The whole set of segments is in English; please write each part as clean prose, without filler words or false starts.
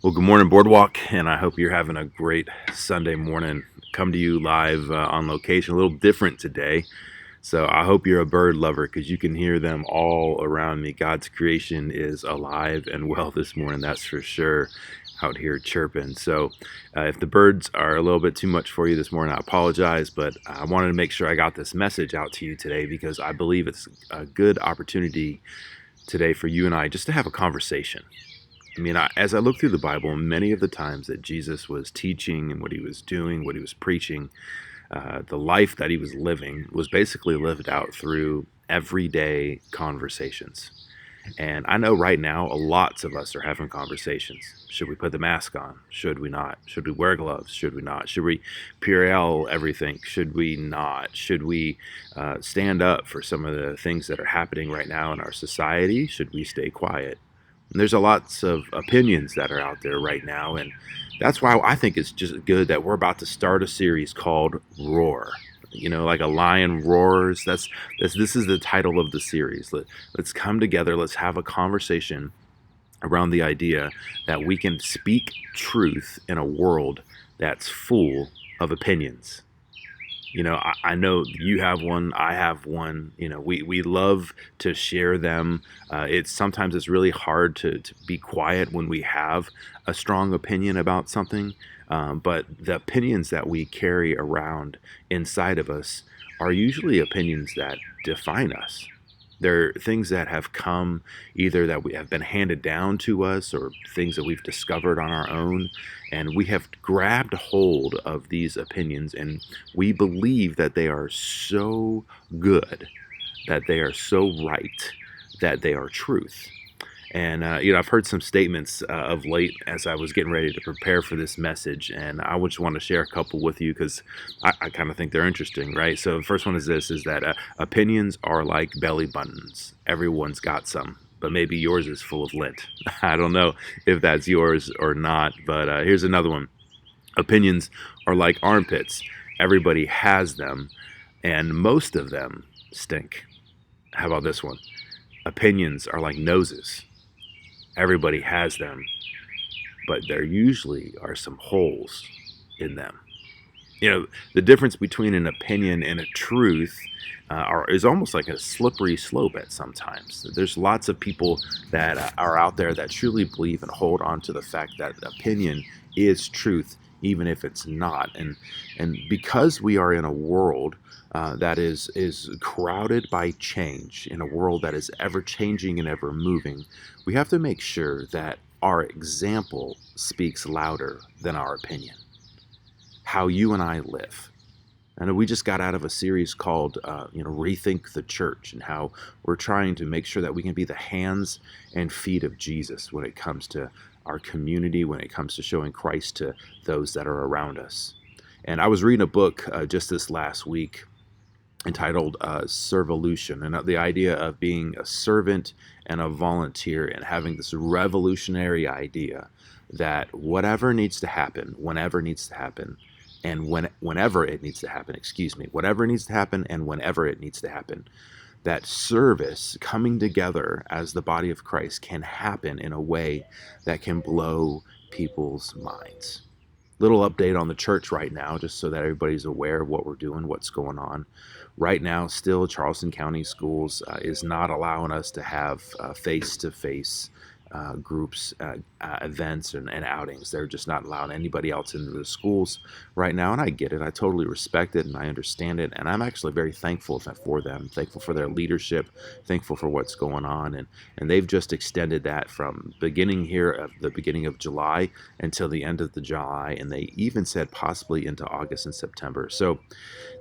Well, good morning, Boardwalk, and I hope you're having a great Sunday morning. Come to you live on location, a little different today. So I hope you're a bird lover because you can hear them all around me. God's creation is alive and well this morning, that's for sure, out here chirping. So if the birds are a little bit too much for you this morning, I apologize, but I wanted to make sure I got this message out to you today because I believe it's a good opportunity today for you and I just to have a conversation. As I look through the Bible, many of the times that Jesus was teaching and what he was doing, what he was preaching, the life that he was living was basically lived out through everyday conversations. And I know right now, lots of us are having conversations. Should we put the mask on? Should we not? Should we wear gloves? Should we not? Should we Purell everything? Should we not? Should we stand up for some of the things that are happening right now in our society? Should we stay quiet? And there's a lots of opinions that are out there right now, and that's why I think it's just good that we're about to start a series called Roar. You know, like a lion roars. This is the title of the series. Let's come together. Let's have a conversation around the idea that we can speak truth in a world that's full of opinions. I know you have one, I have one. We love to share them. It's really hard to be quiet when we have a strong opinion about something. But the opinions that we carry around inside of us are usually opinions that define us. They're things that have come either that we have been handed down to us or things that we've discovered on our own. And we have grabbed hold of these opinions and we believe that they are so good, that they are so right, that they are truth. And, I've heard some statements of late as I was getting ready to prepare for this message, and I would just want to share a couple with you because I kind of think they're interesting, right? So the first one is this, is that opinions are like belly buttons. Everyone's got some, but maybe yours is full of lint. I don't know if that's yours or not, but here's another one. Opinions are like armpits. Everybody has them, and most of them stink. How about this one? Opinions are like noses. Everybody has them, but there usually are some holes in them. The difference between an opinion and a truth is almost like a slippery slope at sometimes. There's lots of people that are out there that truly believe and hold on to the fact that opinion is truth, even if it's not. And because we are in a world that is crowded by change, in a world that is ever changing and ever moving, we have to make sure that our example speaks louder than our opinion. How you and I live. I know we just got out of a series called, Rethink the Church, and how we're trying to make sure that we can be the hands and feet of Jesus when it comes to our community, when it comes to showing Christ to those that are around us. And I was reading a book just this last week entitled Servolution, and the idea of being a servant and a volunteer and having this revolutionary idea that whatever needs to happen, whenever it needs to happen, and whenever it needs to happen, whatever needs to happen and whenever it needs to happen, that service coming together as the body of Christ can happen in a way that can blow people's minds. Little update on the church right now, just so that everybody's aware of what we're doing, what's going on. Right now, still, Charleston County Schools is not allowing us to have face-to-face groups, events, and outings. They're just not allowing anybody else into the schools right now, and I get it. I totally respect it, and I understand it, and I'm actually very thankful for them, thankful for their leadership, thankful for what's going on, and they've just extended that from the beginning of July until the end of the July, and they even said possibly into August and September. So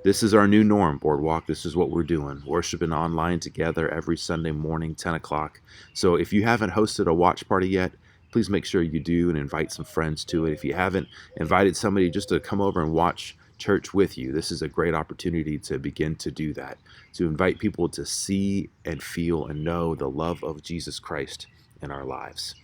this is our new norm, Boardwalk. This is what we're doing, worshiping online together every Sunday morning, 10 o'clock. So if you haven't hosted a watch party yet, please make sure you do and invite some friends to it. If you haven't invited somebody just to come over and watch church with you, this is a great opportunity to begin to do that, to invite people to see and feel and know the love of Jesus Christ in our lives.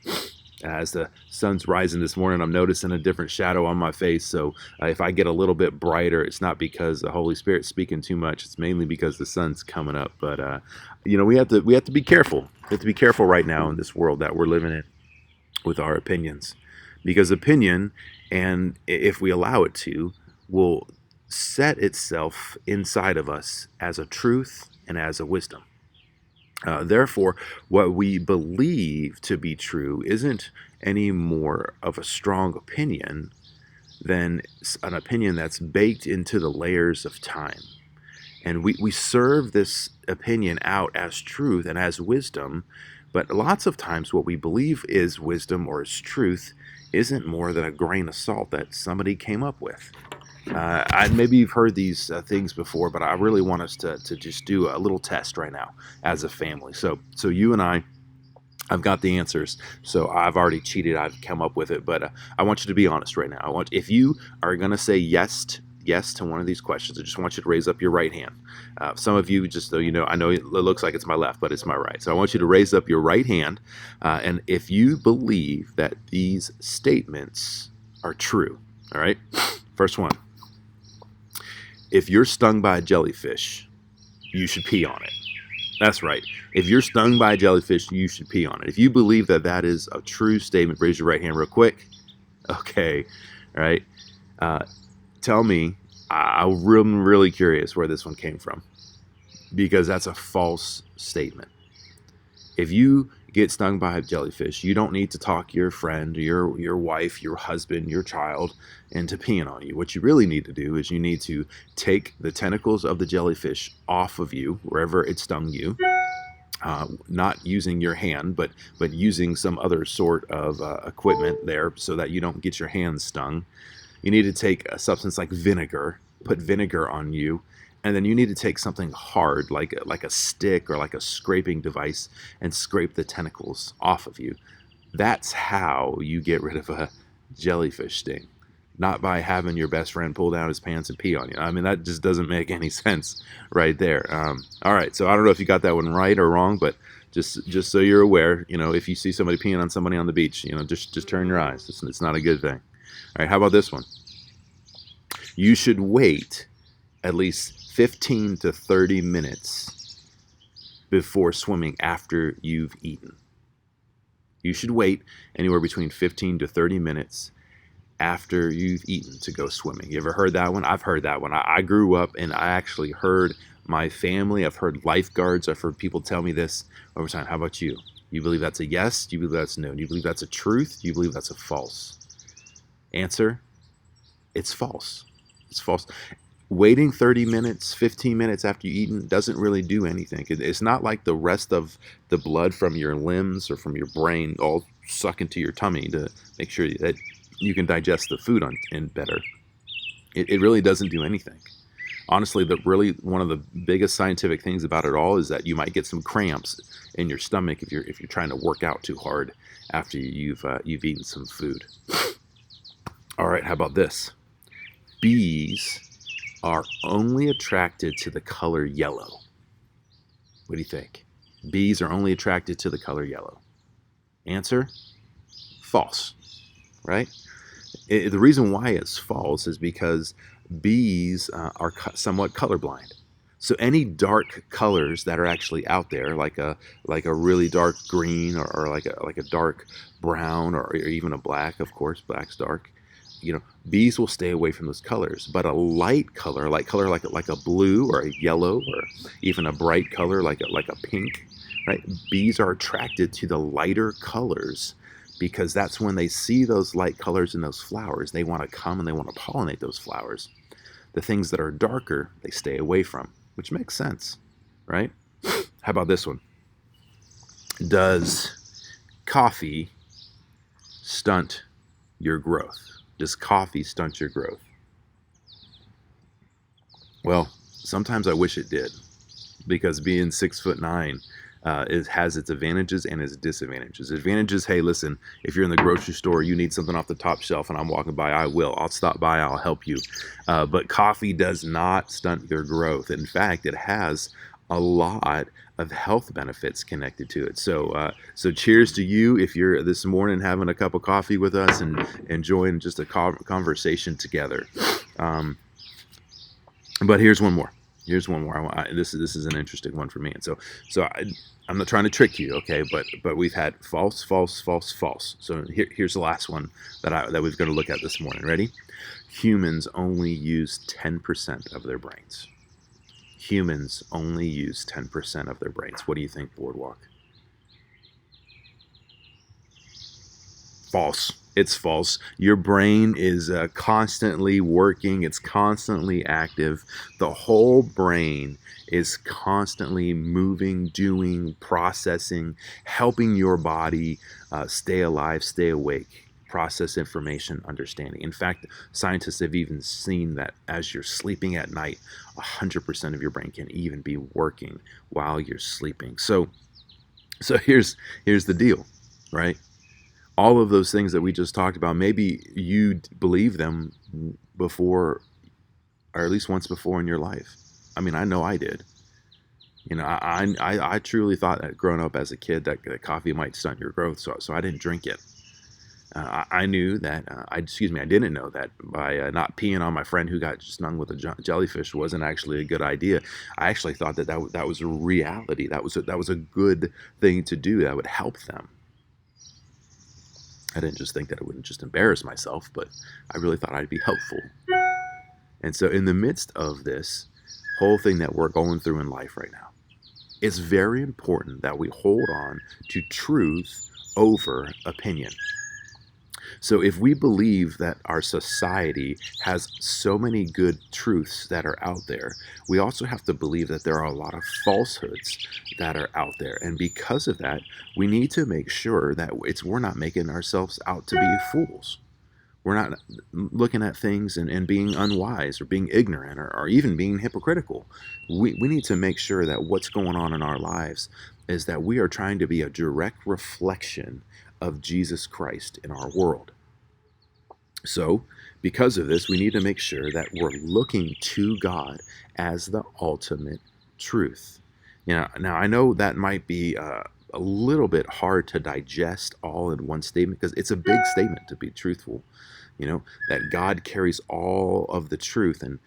As the sun's rising this morning, I'm noticing a different shadow on my face. So if I get a little bit brighter, it's not because the Holy Spirit's speaking too much. It's mainly because the sun's coming up. But we have to be careful. We have to be careful right now in this world that we're living in with our opinions, because opinion, and if we allow it to, will set itself inside of us as a truth and as a wisdom. Therefore, what we believe to be true isn't any more of a strong opinion than an opinion that's baked into the layers of time. And we serve this opinion out as truth and as wisdom, but lots of times what we believe is wisdom or is truth isn't more than a grain of salt that somebody came up with. Maybe you've heard these things before, but I really want us to just do a little test right now as a family. So you and I've got the answers. So I've already cheated. I've come up with it, but I want you to be honest right now. If you are going to say yes to one of these questions, I just want you to raise up your right hand. Some of you, just so you know, I know it looks like it's my left, but it's my right. So I want you to raise up your right hand. And if you believe that these statements are true, all right? First one. If you're stung by a jellyfish, you should pee on it. That's right. If you're stung by a jellyfish, you should pee on it. If you believe that that is a true statement, raise your right hand real quick. Okay. All right. Tell me, I'm really curious where this one came from, because that's a false statement. If you get stung by a jellyfish, you don't need to talk your friend, your wife, your husband, your child into peeing on you. What you really need to do is you need to take the tentacles of the jellyfish off of you, wherever it stung you, not using your hand, but using some other sort of equipment there so that you don't get your hands stung. You need to take a substance like vinegar, put vinegar on you, and then you need to take something hard, like a stick or like a scraping device, and scrape the tentacles off of you. That's how you get rid of a jellyfish sting. Not by having your best friend pull down his pants and pee on you. I mean, that just doesn't make any sense right there. All right, so I don't know if you got that one right or wrong, but just so you're aware, if you see somebody peeing on somebody on the beach, just turn your eyes. It's not a good thing. All right, how about this one? You should wait at least 15 to 30 minutes before swimming after you've eaten. You should wait anywhere between 15 to 30 minutes after you've eaten to go swimming. You ever heard that one? I've heard that one. I grew up and I actually heard my family, I've heard lifeguards, I've heard people tell me this over time. How about you? You believe that's a yes? Do you believe that's no? Do you believe that's a truth? Do you believe that's a false? Answer, it's false. It's false. Waiting 30 minutes, 15 minutes after you've eaten doesn't really do anything. It's not like the rest of the blood from your limbs or from your brain all suck into your tummy to make sure that you can digest the food better. It really doesn't do anything. Honestly, one of the biggest scientific things about it all is that you might get some cramps in your stomach if you're trying to work out too hard after you've eaten some food. All right, how about this? Bees are only attracted to the color yellow. What do you think? Bees are only attracted to the color yellow. Answer, false, right? The reason why it's false is because bees are somewhat colorblind. So any dark colors that are actually out there, like a really dark green or like a dark brown or even a black, of course, black's dark. Bees will stay away from those colors. But a light color, like a blue or a yellow or even a bright color like a pink, right? Bees are attracted to the lighter colors because that's when they see those light colors in those flowers. They want to come and they want to pollinate those flowers. The things that are darker, they stay away from, which makes sense, right? How about this one? Does coffee stunt your growth? Does coffee stunt your growth? Well, sometimes I wish it did, because being 6'9", it has its advantages and its disadvantages. Advantages, hey, listen, if you're in the grocery store, you need something off the top shelf and I'm walking by, I'll stop by, I'll help you. But coffee does not stunt your growth. In fact, it has a lot of health benefits connected to it. So cheers to you if you're this morning having a cup of coffee with us and enjoying just a conversation together. But here's one more. Here's one more. This is an interesting one for me. And I'm not trying to trick you, okay? But we've had false, false, false, false. So here's the last one that we're going to look at this morning. Ready? Humans only use 10% of their brains. Humans only use 10% of their brains. What do you think, Boardwalk? False. It's false. Your brain is constantly working. It's constantly active. The whole brain is constantly moving, doing, processing, helping your body stay alive, stay awake, process information, understanding. In fact, scientists have even seen that as you're sleeping at night, 100% of your brain can even be working while you're sleeping. So here's the deal, right? All of those things that we just talked about, maybe you believe them before, or at least once before in your life. I mean, I know I did. You know, I truly thought that growing up as a kid that coffee might stunt your growth, so I didn't drink it. I knew that, I didn't know that by not peeing on my friend who got stung with a jellyfish wasn't actually a good idea. I actually thought that was a reality. That was a good thing to do. That would help them. I didn't just think that I wouldn't just embarrass myself, but I really thought I'd be helpful. And so in the midst of this whole thing that we're going through in life right now, it's very important that we hold on to truth over opinion. So if we believe that our society has so many good truths that are out there, we also have to believe that there are a lot of falsehoods that are out there. And because of that, we need to make sure that we're not making ourselves out to be fools. We're not looking at things and being unwise or being ignorant or even being hypocritical. We need to make sure that what's going on in our lives is that we are trying to be a direct reflection of Jesus Christ in our world. So, because of this, we need to make sure that we're looking to God as the ultimate truth. Now I know that might be a little bit hard to digest all in one statement because it's a big statement to be truthful. That God carries all of the truth, and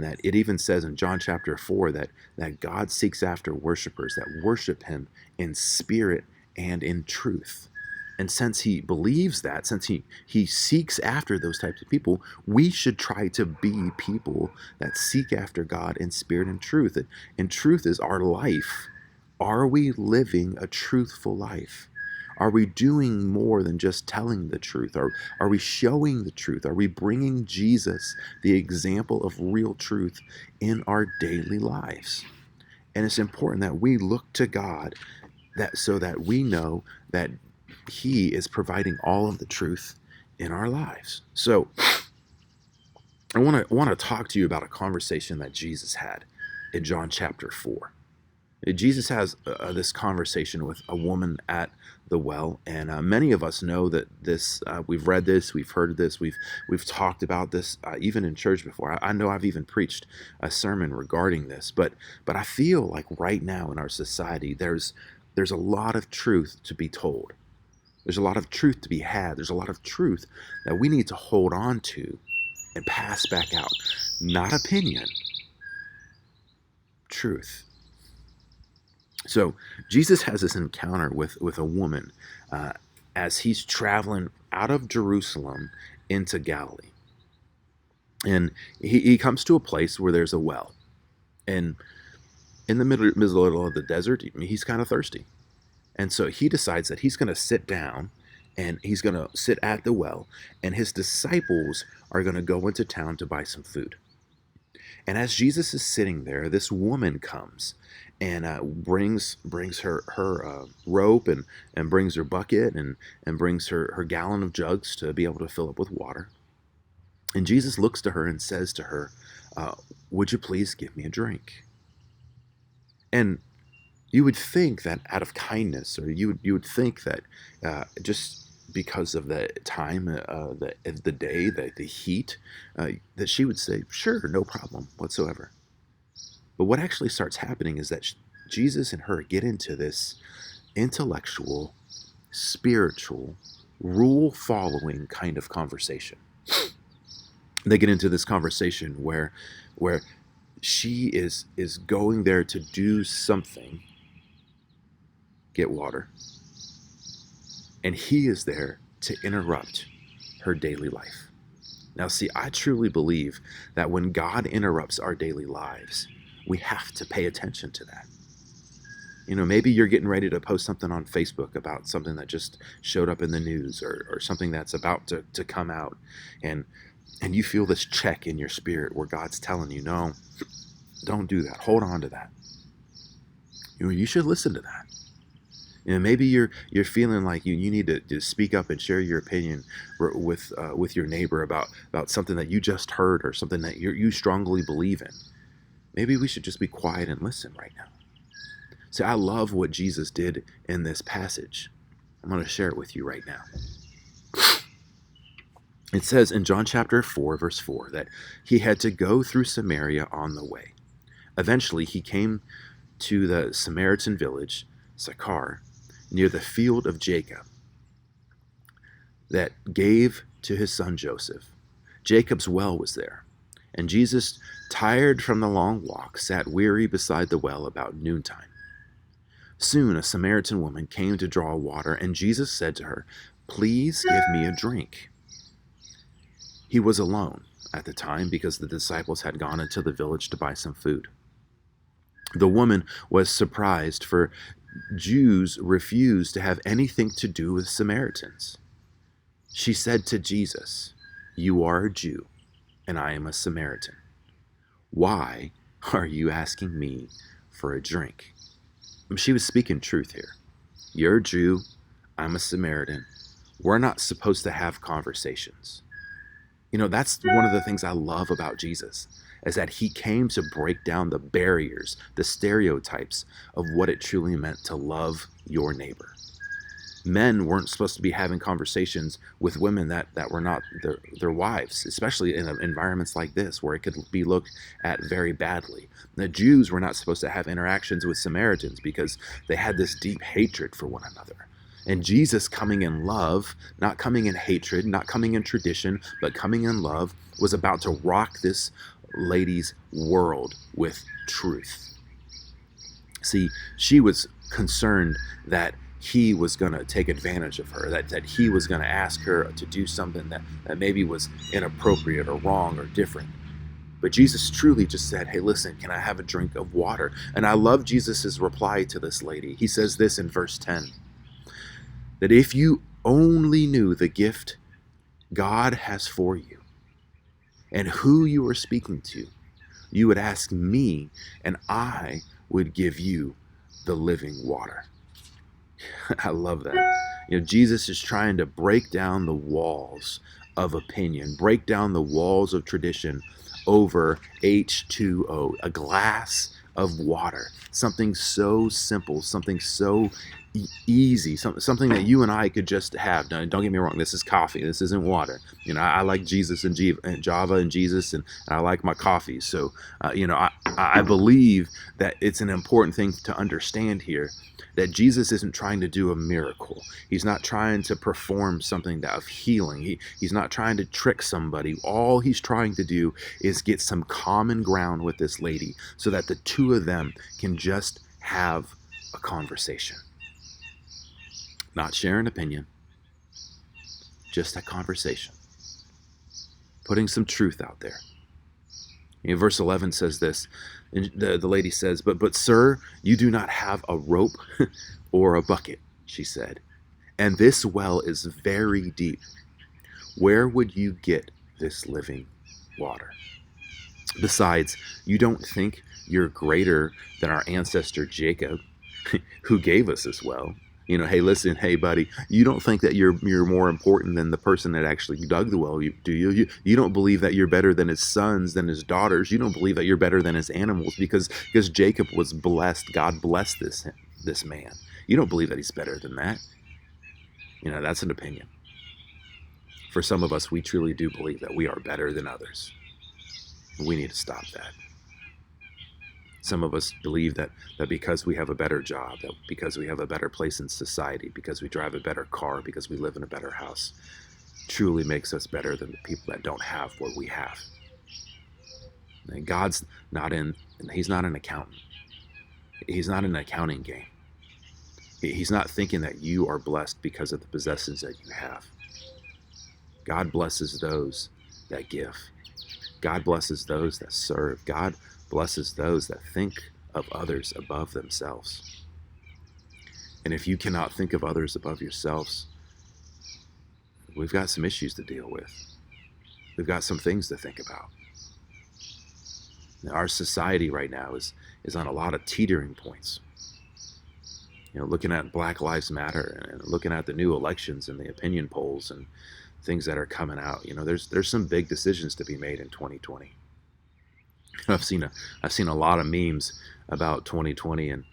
that it even says in John chapter 4 that God seeks after worshipers that worship him in spirit and in truth. And since he believes that, since he seeks after those types of people, we should try to be people that seek after God in spirit and truth. And truth is our life. Are we living a truthful life? Are we doing more than just telling the truth? Are we showing the truth? Are we bringing Jesus, the example of real truth, in our daily lives? And it's important that we look to God so that we know that he is providing all of the truth in our lives. So I want to talk to you about a conversation that Jesus had in John chapter 4. Jesus has this conversation with a woman at the well, and many of us know that this. We've read this, we've heard this, we've talked about this even in church before. I know I've even preached a sermon regarding this, but I feel like right now in our society, there's a lot of truth to be told. There's a lot of truth to be had. There's a lot of truth that we need to hold on to and pass back out. Not opinion, truth. So Jesus has this encounter with a woman as he's traveling out of Jerusalem into Galilee. And he comes to a place where there's a well. And in the middle of the desert, he's kind of thirsty. And so he decides that he's going to sit down and he's going to sit at the well, and his disciples are going to go into town to buy some food. And as Jesus is sitting there, this woman comes and brings her rope and brings her bucket and brings her gallon of jugs to be able to fill up with water. And Jesus looks to her and says to her, would you please give me a drink? And you would think that out of kindness, or you would think that just because of the time, the day, the heat, that she would say, sure, no problem whatsoever. But what actually starts happening is that Jesus and her get into this intellectual, spiritual, rule-following kind of conversation. They get into this conversation where she is going there to do something, get water, and he is there to interrupt her daily life. Now, see, I truly believe that when God interrupts our daily lives, we have to pay attention to that. Maybe you're getting ready to post something on Facebook about something that just showed up in the news, or something that's about to come out. And you feel this check in your spirit where God's telling you, no, don't do that. Hold on to that. You should listen to that. Maybe you're feeling like you need to speak up and share your opinion with your neighbor about something that you just heard, or something that you strongly believe in. Maybe we should just be quiet and listen right now. See, I love what Jesus did in this passage. I'm going to share it with you right now. It says in John chapter 4, verse 4, that he had to go through Samaria on the way. Eventually, he came to the Samaritan village, Sychar, near the field of Jacob, that gave to his son Joseph. Jacob's well was there, and Jesus, tired from the long walk, sat weary beside the well about noontime. Soon a Samaritan woman came to draw water, and Jesus said to her, "Please give me a drink." He was alone at the time because the disciples had gone into the village to buy some food. The woman was surprised, for Jews refused to have anything to do with Samaritans. She said to Jesus, "You are a Jew, and I am a Samaritan. Why are you asking me for a drink?" She was speaking truth here. You're a Jew, I'm a Samaritan. We're not supposed to have conversations. That's one of the things I love about Jesus, is that he came to break down the barriers, the stereotypes of what it truly meant to love your neighbor. Men weren't supposed to be having conversations with women that were not their wives, especially in environments like this where it could be looked at very badly. The Jews were not supposed to have interactions with Samaritans because they had this deep hatred for one another. And Jesus, coming in love, not coming in hatred, not coming in tradition, but coming in love, was about to rock this lady's world with truth. See, she was concerned that he was going to take advantage of her, that he was going to ask her to do something that maybe was inappropriate or wrong or different. But Jesus truly just said, "Hey, listen, can I have a drink of water?" And I love Jesus's reply to this lady. He says this in verse 10, that if you only knew the gift God has for you and who you are speaking to, you would ask me, and I would give you the living water. I love that. Jesus is trying to break down the walls of opinion, break down the walls of tradition over H2O, a glass of water, something so simple, something so easy, something that you and I could just have. Don't get me wrong, this is coffee, this isn't water. I like Jesus and Java and Jesus, and I like my coffee. So I believe that it's an important thing to understand here, that Jesus isn't trying to do a miracle. He's not trying to perform something of healing. He's not trying to trick somebody. All he's trying to do is get some common ground with this lady so that the two of them can just have a conversation. Not share an opinion, just a conversation. Putting some truth out there. Verse 11 says this, and the lady says, but sir, you do not have a rope or a bucket, she said, and this well is very deep. Where would you get this living water? Besides, you don't think you're greater than our ancestor Jacob, who gave us this well. Hey, listen, hey, buddy, you don't think that you're more important than the person that actually dug the well, do you? You don't believe that you're better than his sons, than his daughters. You don't believe that you're better than his animals because Jacob was blessed. God blessed this man. You don't believe that he's better than that. That's an opinion. For some of us, we truly do believe that we are better than others. We need to stop that. Some of us believe that because we have a better job, that because we have a better place in society, because we drive a better car, because we live in a better house, truly makes us better than the people that don't have what we have. And God's not in, he's not an accountant. He's not in an accounting game. He's not thinking that you are blessed because of the possessions that you have. God blesses those that give. God blesses those that serve. God blesses those that think of others above themselves. And if you cannot think of others above yourselves, we've got some issues to deal with. We've got some things to think about. Now, our society right now is on a lot of teetering points. Looking at Black Lives Matter and looking at the new elections and the opinion polls and things that are coming out. There's some big decisions to be made in 2020. I've seen a lot of memes about 2020 and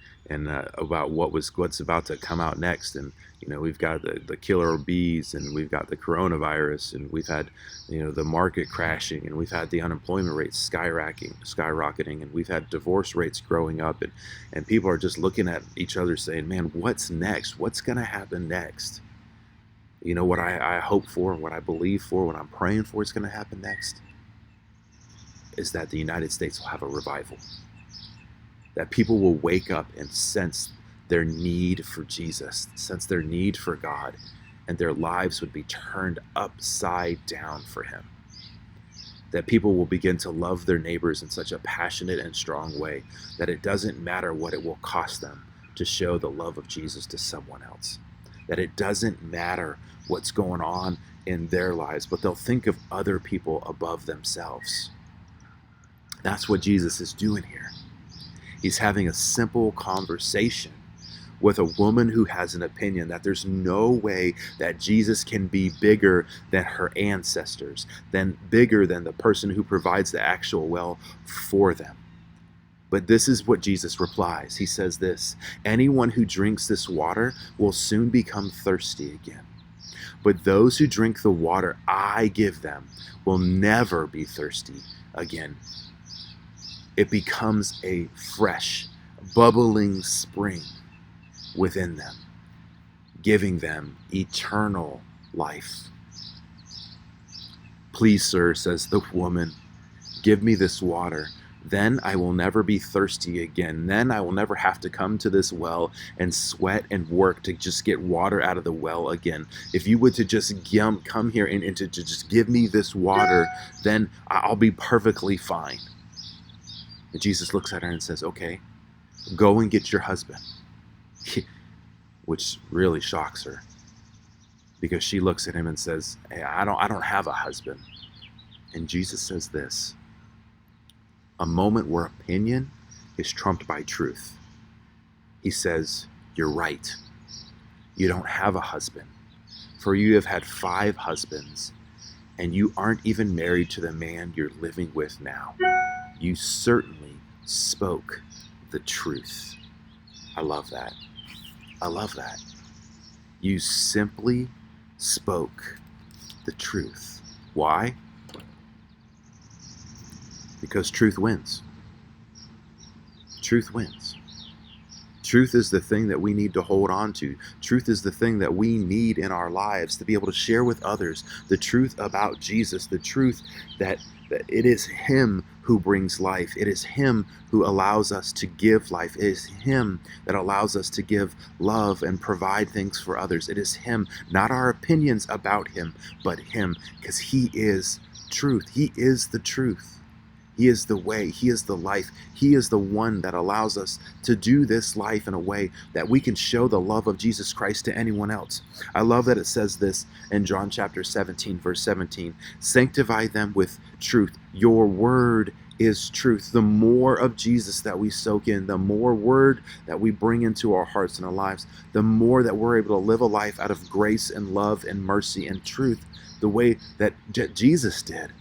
about what's about to come out next. And we've got the killer bees, and we've got the coronavirus, and we've had the market crashing, and we've had the unemployment rates skyrocketing, and we've had divorce rates growing up, and people are just looking at each other saying, man, what's next? What's going to happen next? What I hope for, what I believe for, what I'm praying for is going to happen next is that the United States will have a revival. That people will wake up and sense their need for Jesus, sense their need for God, and their lives would be turned upside down for him. That people will begin to love their neighbors in such a passionate and strong way that it doesn't matter what it will cost them to show the love of Jesus to someone else. That it doesn't matter what's going on in their lives, but they'll think of other people above themselves. That's what Jesus is doing here. He's having a simple conversation with a woman who has an opinion that there's no way that Jesus can be bigger than her ancestors, bigger than the person who provides the actual well for them. But this is what Jesus replies. He says this, anyone who drinks this water will soon become thirsty again. But those who drink the water I give them will never be thirsty again. It becomes a fresh, bubbling spring within them, giving them eternal life. Please, sir, says the woman, give me this water. Then I will never be thirsty again. Then I will never have to come to this well and sweat and work to just get water out of the well again. If you would to just come here and to just give me this water, then I'll be perfectly fine. And Jesus looks at her and says, okay, go and get your husband. Which really shocks her, because she looks at him and says, hey, I don't have a husband. And Jesus says this, a moment where opinion is trumped by truth. He says, you're right. You don't have a husband, for you have had 5 husbands, and you aren't even married to the man you're living with now. You certainly spoke the truth. I love that. I love that. You simply spoke the truth. Why? Because truth wins. Truth wins. Truth is the thing that we need to hold on to. Truth is the thing that we need in our lives to be able to share with others the truth about Jesus, the truth that it is Him who brings life. It is Him who allows us to give life. It is Him that allows us to give love and provide things for others. It is Him, not our opinions about Him, but Him, because He is truth. He is the truth. He is the way. He is the life. He is the one that allows us to do this life in a way that we can show the love of Jesus Christ to anyone else. I love that it says this in John chapter 17, verse 17. Sanctify them with truth. Your word is truth. The more of Jesus that we soak in, the more word that we bring into our hearts and our lives, the more that we're able to live a life out of grace and love and mercy and truth, the way that Jesus did.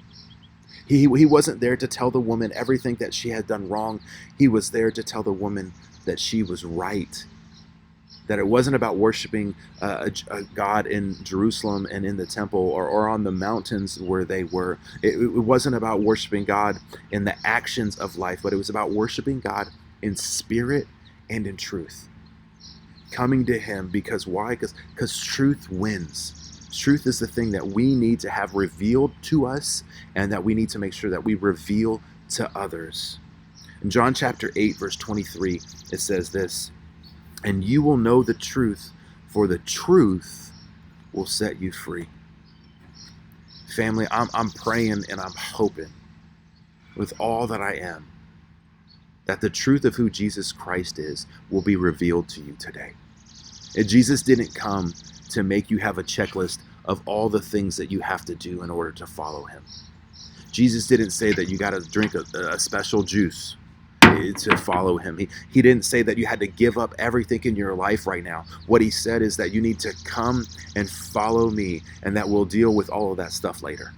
He wasn't there to tell the woman everything that she had done wrong. He was there to tell the woman that she was right. That it wasn't about worshiping a God in Jerusalem and in the temple or on the mountains where they were. It wasn't about worshiping God in the actions of life, but it was about worshiping God in spirit and in truth. Coming to Him because why? Because truth wins. Truth is the thing that we need to have revealed to us, and that we need to make sure that we reveal to others. In John chapter 8, verse 23, it says this, "And you will know the truth, for the truth will set you free." Family, I'm praying and I'm hoping with all that I am that the truth of who Jesus Christ is will be revealed to you today. And Jesus didn't come to make you have a checklist of all the things that you have to do in order to follow him. Jesus didn't say that you got to drink a special juice to follow him. He didn't say that you had to give up everything in your life right now. What he said is that you need to come and follow me, and that we'll deal with all of that stuff later.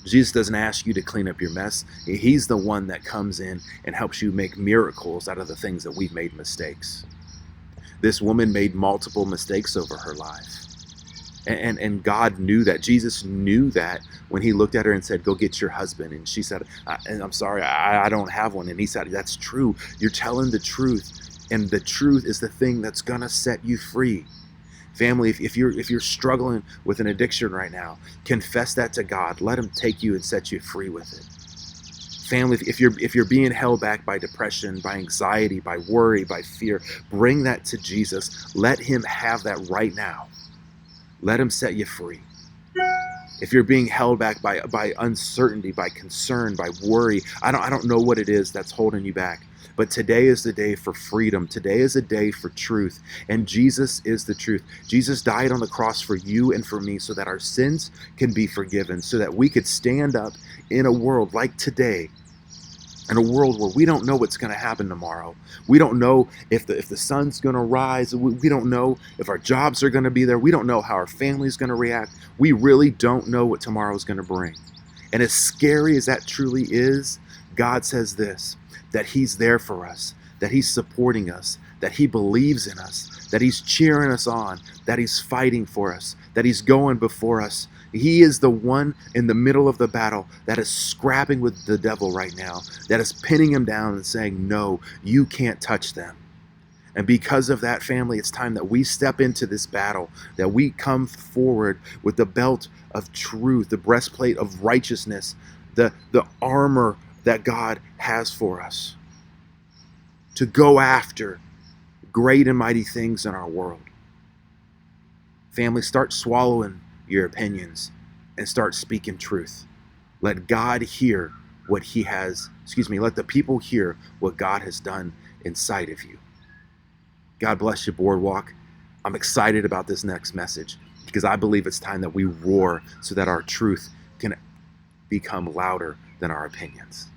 Jesus doesn't ask you to clean up your mess. He's the one that comes in and helps you make miracles out of the things that we've made mistakes. This woman made multiple mistakes over her life. And God knew that. Jesus knew that when he looked at her and said, "Go get your husband." And she said, "I'm sorry, I don't have one." And he said, "That's true. You're telling the truth. And the truth is the thing that's going to set you free." Family, if you're struggling with an addiction right now, confess that to God. Let him take you and set you free with it. Family, if you're being held back by depression, by anxiety, by worry, by fear, bring that to Jesus. Let him have that right now. Let him set you free. If you're being held back by uncertainty, by concern, by worry, I don't know what it is that's holding you back. But today is the day for freedom. Today is a day for truth. And Jesus is the truth. Jesus died on the cross for you and for me so that our sins can be forgiven, so that we could stand up in a world like today, in a world where we don't know what's going to happen tomorrow. We don't know if the sun's going to rise. We don't know if our jobs are going to be there. We don't know how our family's going to react. We really don't know what tomorrow's going to bring. And as scary as that truly is, God says this, that he's there for us, that he's supporting us, that he believes in us, that he's cheering us on, that he's fighting for us, that he's going before us. He is the one in the middle of the battle that is scrapping with the devil right now, that is pinning him down and saying, "No, you can't touch them." And because of that, family, it's time that we step into this battle, that we come forward with the belt of truth, the breastplate of righteousness, the armor that God has for us to go after great and mighty things in our world. Family, start swallowing your opinions and start speaking truth. Let God hear what he has, let the people hear what God has done inside of you. God bless you, Boardwalk. I'm excited about this next message because I believe it's time that we roar so that our truth can become louder than our opinions.